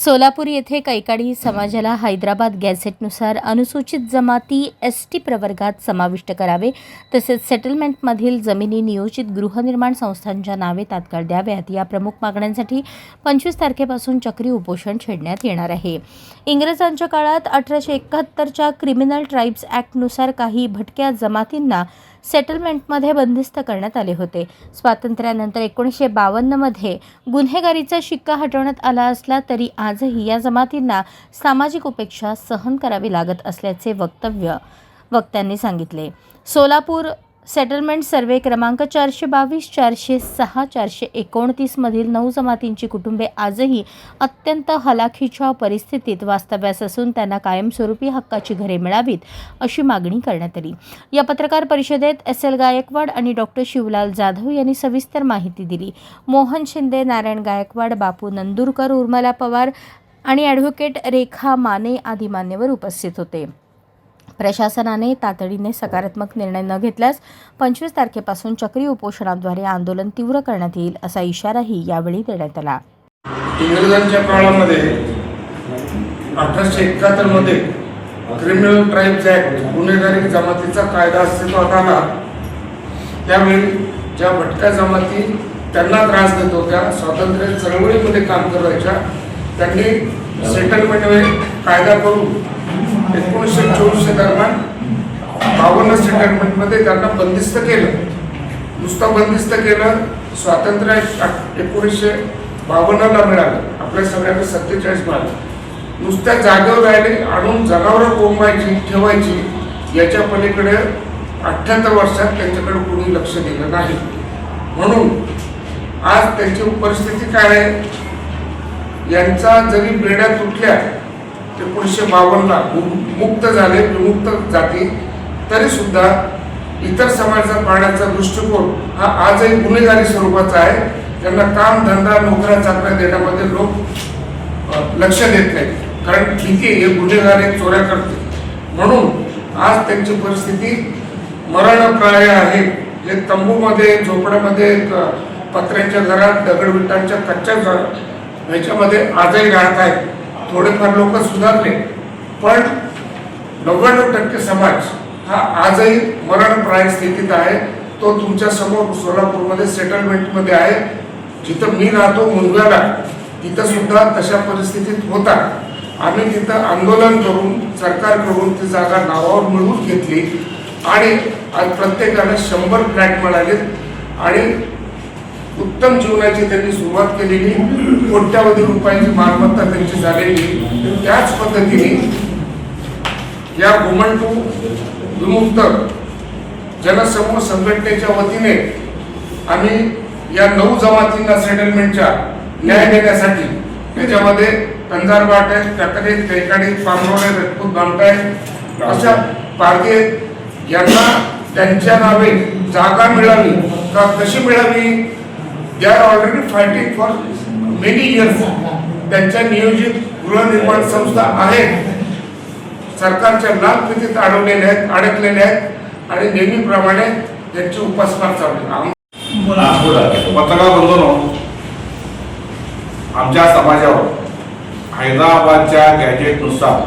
सोलापूर येथे कैकाडी समाजाला हैदराबाद गॅझेटनुसार अनुसूचित जमाती एसटी प्रवर्गात समाविष्ट करावे, तसेच सेटलमेंटमधील जमिनी नियोजित गृहनिर्माण संस्थांच्या नावे तात्काळ द्याव्यात या प्रमुख मागण्यांसाठी 25 तारखेपासून चक्री उपोषण छेडण्यात येणार आहे. इंग्रजांच्या काळात 1871च्या क्रिमिनल ट्राईब्स ॲक्टनुसार काही भटक्या जमातींना सेटलमेंटमध्ये बंदिस्त करण्यात आले होते. स्वातंत्र्यानंतर 1952मध्ये गुन्हेगारीचा शिक्का हटवण्यात आला असला तरी आजही या जमातींना सामाजिक उपेक्षा सहन करावी लागत असल्याचे वक्त्यांनी सांगितले. सोलापूर सेटलमेंट सर्वे क्रमांक 422, 406, 429 मधील 9 जमातींची कुटुंबे आजही अत्यंत हलाखीच्या परिस्थितीत वास्तव्यास असून त्यांना कायमस्वरूपी हक्काची घरे मिळावीत अशी मागणी करण्यात आली. या पत्रकार परिषदेत SL गायकवाड आणि डॉ. शिवलाल जाधव यांनी सविस्तर माहिती दिली. मोहन शिंदे, नारायण गायकवाड, बापू नंदुरकर, उर्मिला पवार आणि ॲडव्होकेट रेखा माने आदी मान्यवर उपस्थित होते. प्रशासनाने तातडीने सकारात्मक निर्णय न घेतल्यास 25 तारखेपासून चक्री उपोषणाद्वारे आंदोलन तीव्र करण्यात येईल असा इशाराही यावेळी देण्यात आला. इंग्रजांच्या काळामध्ये 1871 मध्ये क्रिमिनल ट्राईब्स ॲक्ट गुन्हेगारी जमातीचा कायदा अस्तित्वात आला. त्यावेळी ज्या भटक्या जमाती त्यांना त्रास देत होत्या, स्वातंत्र्य चळवळीमध्ये काम करायच्या, त्यांनी सेटलमेंट कायदा करून 1924 दरम्यान 52 सेटलमेंटमध्ये त्यांना बंदिस्त केलं. नुसतं बंदिस्त केलं, स्वातंत्र्य 1952ला मिळालं, आपल्या सगळ्यांना 47 मिळालं. नुसत्या जागेवर राहिले, आणून जनावरं कोंबायची ठेवायची, याच्या पलीकडे 78 वर्षात त्यांच्याकडे कोणी लक्ष दिलं नाही. म्हणून आज त्यांची परिस्थिती काय आहे? यांचा जरी बेड्या तुटल्या 1952ला मुक्त झाले, विमुक्त जाती, तरी सुद्धा इतर समाजाचा पाहण्याचा दृष्टिकोन हा आजही गुन्हेगारी स्वरूपाचा आहे. त्यांना काम, धंदा, नोकऱ्या चाकऱ्या देण्यामध्ये लोक लक्ष देत नाहीत, कारण ठीक आहे, हे गुन्हेगारी चोऱ्या करते. म्हणून आज त्यांची परिस्थिती मरणप्राय आहे. हे तंबूमध्ये, झोपड्यामध्ये, पत्र्यांच्या घरात, दगडविटांच्या कच्च्या ह्याच्यामध्ये आजही राहत आहेत. थोडेफार लोक सुधारले, पण 99% समाज हा आजही मरणप्राय स्थितीत आहे. तो तुमच्या समोर सोलापूरमध्ये सेटलमेंटमध्ये आहे. जिथं मी राहतो मुंबईला, तिथं सुद्धा तशा परिस्थितीत होता. आम्ही तिथं आंदोलन करून सरकारकडून ती जागा नावावर मिळवून घेतली आणि आज प्रत्येकाला 100 फ्लॅट मिळाले आणि उत्तम जीवनाची त्यांनी सुरुवात केलेली. कोट्यावधी रुपयांची मालमत्ता त्यांची झालेली. त्याच पद्धतीने या घुमंटू विमुक्त जनसमूह संघटनेच्या वतीने आम्ही या 9 जमातींना सेटलमेंटच्या न्याय देण्यासाठी, त्याच्यामध्ये कंजारबाट आहे, टाकरे, कैकाडी, पामरोळे, रजपूत, भामटाय अशा पारधी यांना त्यांच्या नावे जागा मिळावी का कशी मिळावी, they are already fighting for many years. त्यांच्या नियोजित गृहनिर्माण संस्था आहेत, सरकारच्या लालफितीत अडकलेले आहेत आणि नेहमीप्रमाणे त्यांची उपासमार चालू आहे. पत्रकार बंधूंनो, आमच्या समाजावर हैदराबादच्या गॅजेटनुसार,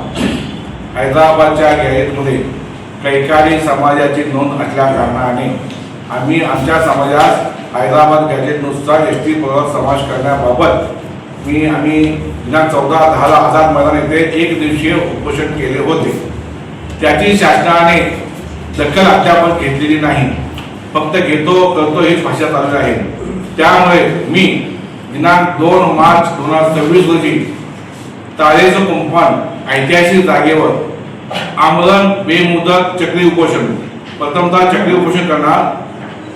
हैदराबादच्या गॅजेटमध्ये कैकाडी समाजाची नोंद असल्या कारणाने आम्ही आमच्या समाजात हैदराबाद गॅजेटनुसार ST प्रवर्ग समावेश करण्याबाबत आम्ही दिनांक 14/10 आझाद मैदान येथे 1 दिवसीय उपोषण केले होते. त्याची शासनाने दखल अद्याप घेतलेली नाही. फक्त घेतो करतो हीच भाषा चालू आहे. त्यामुळे मी दिनांक 2 मार्च 2026 रोजी तारेचं कुंपण ऐतिहासिक जागेवर आमरण बेमुदत चक्री उपोषण, प्रथमतः चक्री उपोषण करणार.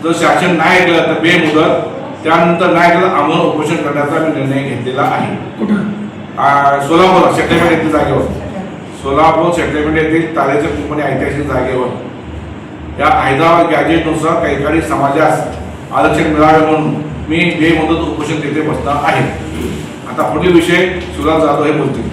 जर शासन नाही ऐकलं तर बेमुदत, त्यानंतर नाही ऐकलं आमरण उपोषण करण्याचा मी निर्णय घेतलेला आहे. सोलापूर सेटलमेंट येथील जागेवर, सोलापूर सेटलमेंट येथील तारेचं कुंपण ऐतिहासिक जागेवर या हैदराबाद गॅजेटनुसार कैकाडी समाजास आरक्षण मिळावे म्हणून मी बेमुदत उपोषण तिथे बसणार आहे. आता पुढील विषय शिवलाल जाधव हे बोलतील.